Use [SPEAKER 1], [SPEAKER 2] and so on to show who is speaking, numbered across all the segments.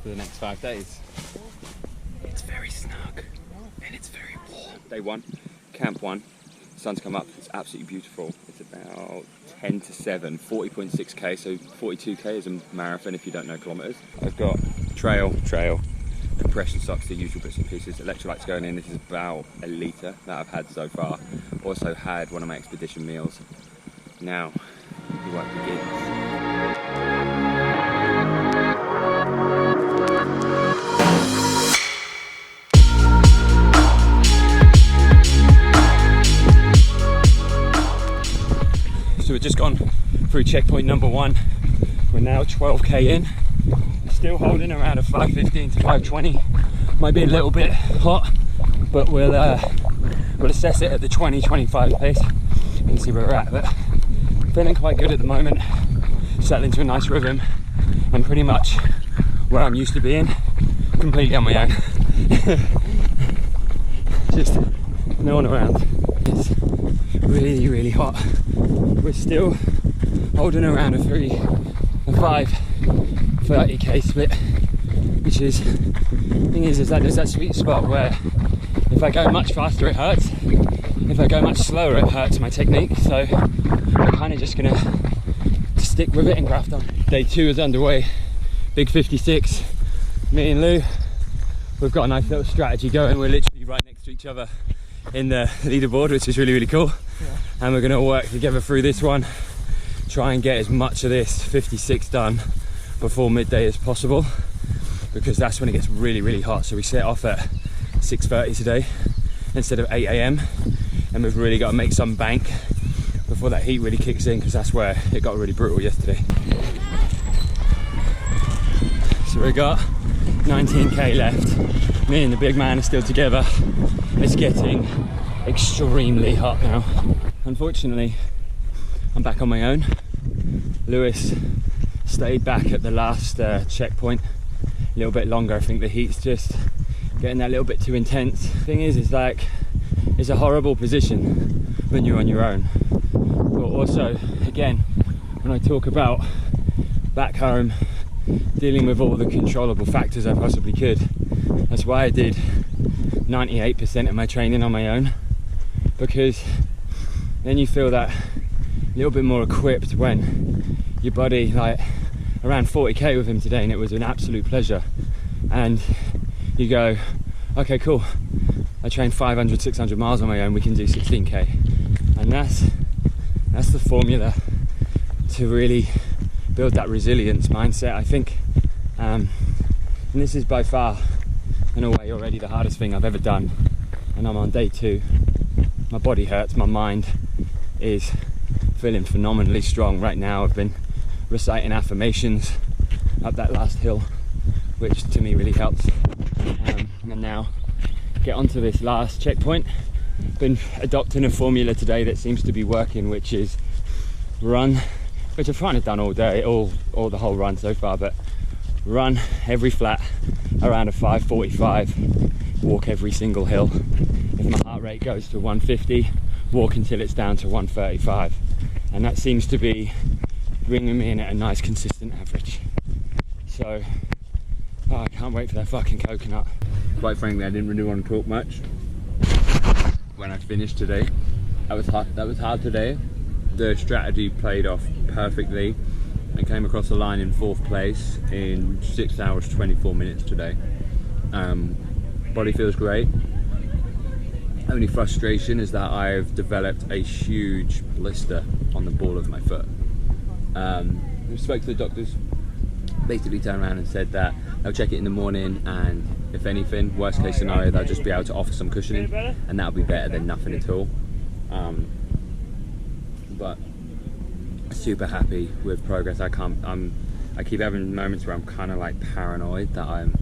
[SPEAKER 1] for the next 5 days. It's very snug and it's very warm. Day 1, camp 1, sun's come up, it's absolutely beautiful. It's about 10 to 7, 40.6k, so 42k is a marathon if you don't know kilometers. I've got trail, compression socks, the usual bits and pieces, electrolytes going in. This is about a litre that I've had so far. Also had one of my expedition meals. Now, the work begins. So we've just gone through checkpoint number 1. We're now 12k in. Still holding around a 5:15 to 5:20. Might be a little bit hot, but we'll assess it at the 20-25 pace and see where we're at. But feeling quite good at the moment, settling to a nice rhythm, and pretty much where I'm used to being, completely on my own. Just no one around. It's really, really hot. We're still holding around a 5:30k split, which is, thing is that there's that sweet spot where if I go much faster it hurts, if I go much slower it hurts my technique, so I'm kind of just gonna stick with it and graft on. Day 2 is underway, big 56, me and Lou, we've got a nice little strategy going. We're literally right next to each other in the leaderboard, which is really, really cool. Yeah. And we're gonna work together through this one, try and get as much of this 56 done before midday as possible, because that's when it gets really, really hot. So we set off at 6:30 today instead of 8 AM, and we've really got to make some bank before that heat really kicks in, because that's where it got really brutal yesterday. So we got 19k left. Me and the big man are still together. It's getting extremely hot now. Unfortunately, I'm back on my own. Lewis stayed back at the last checkpoint a little bit longer. I think the heat's just getting that little bit too intense. Thing is like, it's a horrible position when you're on your own. But also, again, when I talk about back home, dealing with all the controllable factors I possibly could, that's why I did 98% of my training on my own, because then you feel that little bit more equipped when your body, like around 40k with him today, and it was an absolute pleasure. And you go, okay, cool, I trained 500, 600 miles on my own, we can do 16k. And that's the formula to really build that resilience mindset, I think. And this is by far, in a way, already the hardest thing I've ever done. And I'm on day 2. My body hurts, my mind is feeling phenomenally strong right now. I've been reciting affirmations up that last hill, which to me really helps. And now get onto this last checkpoint. Been adopting a formula today that seems to be working, which is run, which I've kind of done all day, all the whole run so far, but run every flat around a 5:45, walk every single hill. If my heart rate goes to 150, walk until it's down to 135. And that seems to be bringing me in at a nice consistent average. So, I can't wait for that fucking coconut. Quite frankly, I didn't really want to talk much when I finished today. That was hard today. The strategy played off perfectly. I came across the line in 4th place in 6 hours 24 minutes today. Body feels great. Only frustration is that I've developed a huge blister on the ball of my foot. I spoke to the doctors, basically turned around and said that they'll check it in the morning, and if anything, worst case scenario, they'll just be able to offer some cushioning, and that'll be better than nothing at all. But super happy with progress. I keep having moments where I'm kind of like paranoid that I'm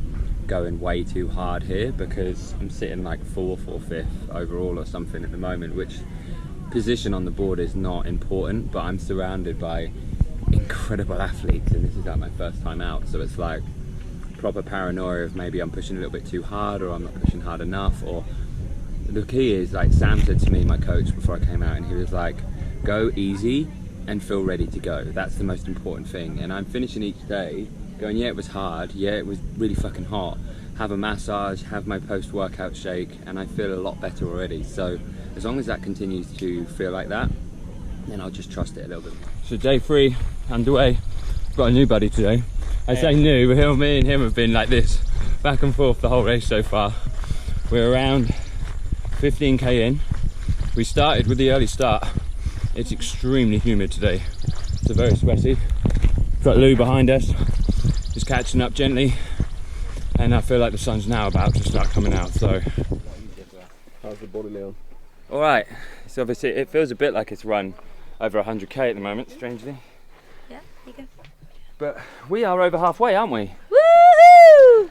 [SPEAKER 1] going way too hard here, because I'm sitting like 4th or 5th overall or something at the moment, which position on the board is not important, but I'm surrounded by incredible athletes, and this is like my first time out, so it's like proper paranoia of maybe I'm pushing a little bit too hard, or I'm not pushing hard enough. Or the key is, like Sam said to me, my coach, before I came out, and he was like, go easy and feel ready to go. That's the most important thing. And I'm finishing each day going, yeah, it was hard, yeah, it was really fucking hot, have a massage, have my post-workout shake, and I feel a lot better already. So as long as that continues to feel like that, then I'll just trust it a little bit more. So day 3 underway. I've got a new buddy today. I say new, but me and him have been like this, back and forth the whole race so far. We're around 15k in. We started with the early start. It's extremely humid today, so very sweaty. Got Lou behind us, just catching up gently, and I feel like the sun's now about to start coming out. So,
[SPEAKER 2] how's the body, Leon?
[SPEAKER 1] All right. So obviously it feels a bit like it's run over 100k at the moment, strangely.
[SPEAKER 3] Yeah, there you go.
[SPEAKER 1] But we are over halfway, aren't we?
[SPEAKER 3] Woohoo!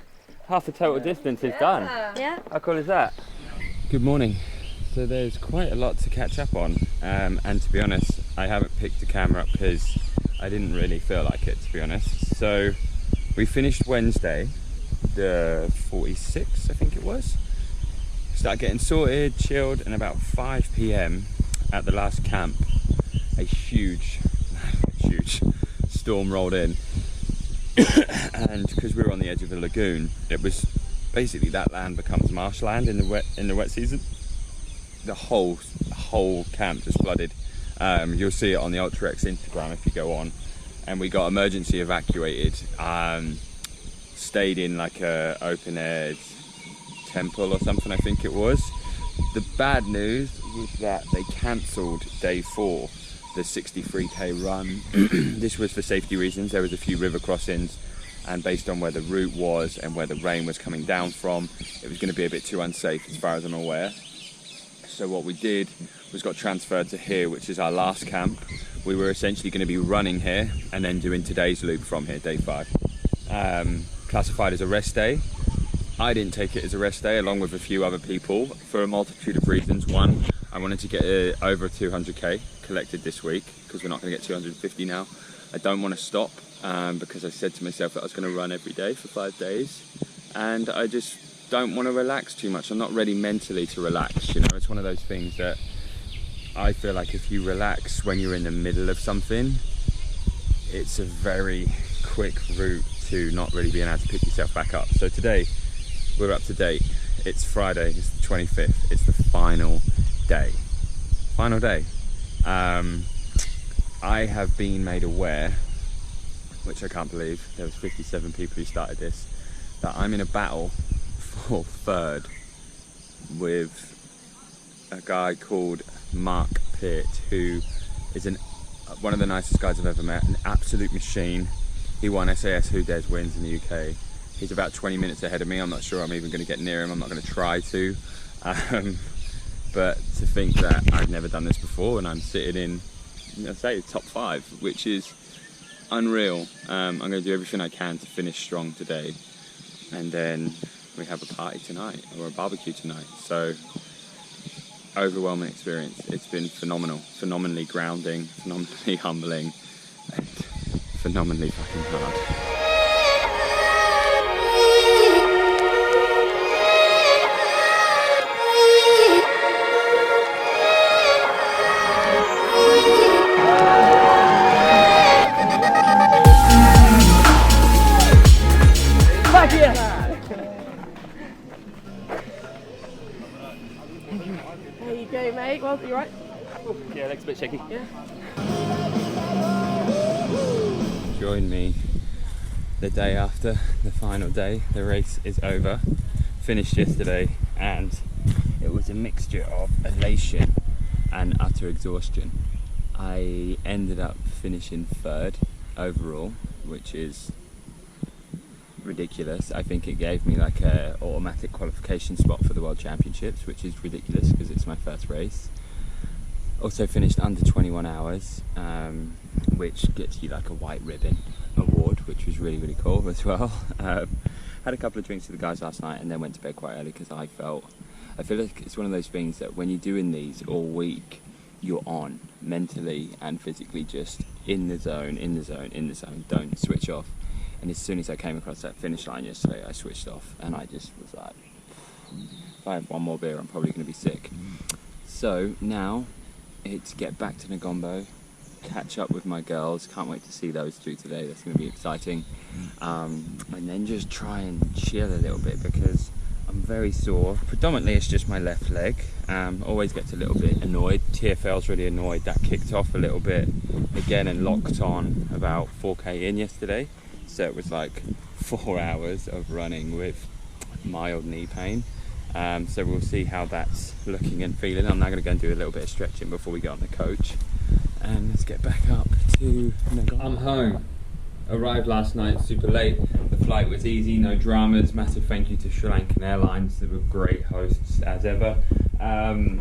[SPEAKER 1] Half the total distance is done.
[SPEAKER 3] Yeah.
[SPEAKER 1] How cool is that? Good morning. So there's quite a lot to catch up on, and to be honest, I haven't picked the camera up because I didn't really feel like it, to be honest. So we finished Wednesday, the 46th, I think it was. Start getting sorted, chilled, and about 5 p.m. at the last camp, a huge storm rolled in. And because we were on the edge of a lagoon, it was basically that land becomes marshland in the wet season. The whole camp just flooded. You'll see it on the UltraX Instagram if you go on. And we got emergency evacuated. Stayed in like a open air temple or something, I think it was. The bad news was that they cancelled day 4, the 63k run. This was for safety reasons. There was a few river crossings, and based on where the route was and where the rain was coming down from, it was going to be a bit too unsafe as far as I'm aware. So what we did was got transferred to here, which is our last camp. We were essentially going to be running here and then doing today's loop from here, day 5. Classified as a rest day. I didn't take it as a rest day, along with a few other people, for a multitude of reasons. One, I wanted to get over 200k collected this week, because we're not going to get 250 now. I don't want to stop, because I said to myself that I was going to run every day for 5 days, and I just don't want to relax too much. I'm not ready mentally to relax, you know. It's one of those things that I feel like if you relax when you're in the middle of something, it's a very quick route to not really being able to pick yourself back up. So today, we're up to date. It's Friday, it's the 25th, it's the final day. Final day. I have been made aware, which I can't believe, there was 57 people who started this, that I'm in a battle for 3rd with a guy called Mark Pitt, who is one of the nicest guys I've ever met, an absolute machine. He won SAS Who Dares Wins in the UK. He's about 20 minutes ahead of me. I'm not sure I'm even going to get near him. I'm not going to try to. But to think that I've never done this before and I'm sitting in, say, top 5, which is unreal. I'm going to do everything I can to finish strong today. And then we have a party tonight, or a barbecue tonight. So, overwhelming experience. It's been phenomenal. Phenomenally grounding, phenomenally humbling, and phenomenally fucking hard.
[SPEAKER 3] There you go, mate. Well, you right?
[SPEAKER 1] Yeah, legs a bit shaky.
[SPEAKER 3] Yeah.
[SPEAKER 1] Join me the day after the final day. The race is over. Finished yesterday, and it was a mixture of elation and utter exhaustion. I ended up finishing 3rd overall, which is ridiculous. I think it gave me like a automatic qualification spot for the World Championships, which is ridiculous because it's my first race. Also finished under 21 hours, which gets you like a white ribbon award, which was really, really cool as well. Had a couple of drinks with the guys last night and then went to bed quite early because I feel like it's one of those things that when you're doing these all week, you're on mentally and physically, just in the zone, don't switch off. And as soon as I came across that finish line yesterday, I switched off and I just was like, if I have one more beer, I'm probably going to be sick. So now it's get back to Ngombo, catch up with my girls. Can't wait to see those two today. That's going to be exciting. And then just try and chill a little bit because I'm very sore. Predominantly it's just my left leg. Always gets a little bit annoyed. TFL's really annoyed. That kicked off a little bit again and locked on about 4k in yesterday. So it was like 4 hours of running with mild knee pain. So we'll see how that's looking and feeling. I'm now going to go and do a little bit of stretching before we get on the coach. And let's get back up to... I'm home. Arrived last night super late. The flight was easy, no dramas. Massive thank you to Sri Lankan Airlines. They were great hosts as ever. I'm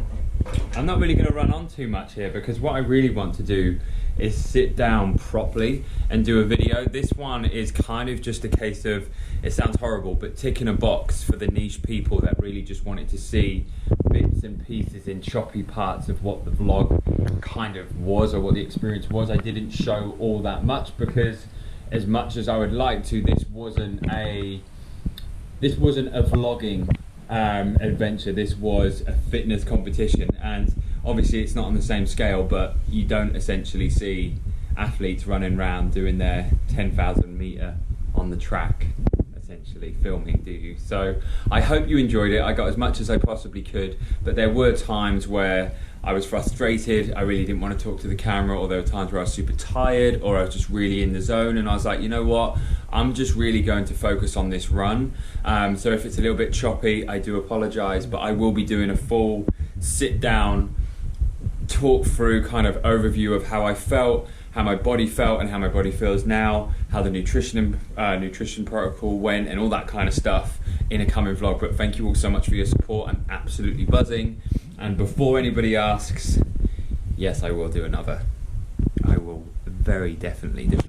[SPEAKER 1] not really going to run on too much here because what I really want to do is sit down properly and do a video. This one is kind of just a case of, it sounds horrible, but ticking a box for the niche people that really just wanted to see bits and pieces in choppy parts of what the vlog kind of was or what the experience was. I didn't show all that much because as much as I would like to, this wasn't a vlogging adventure. This was a fitness competition, and obviously it's not on the same scale, but you don't essentially see athletes running around doing their 10,000 meter on the track essentially filming, do you? So I hope you enjoyed it. I got as much as I possibly could, but there were times where I was frustrated. I really didn't want to talk to the camera, or there were times where I was super tired, or I was just really in the zone, and I was like, you know what, I'm just really going to focus on this run. So if it's a little bit choppy, I do apologize, but I will be doing a full sit down, talk through kind of overview of how I felt, how my body felt and how my body feels now, how the nutrition protocol went and all that kind of stuff in a coming vlog. But thank you all so much for your support. I'm absolutely buzzing. And before anybody asks, yes, I will do another. I will very definitely do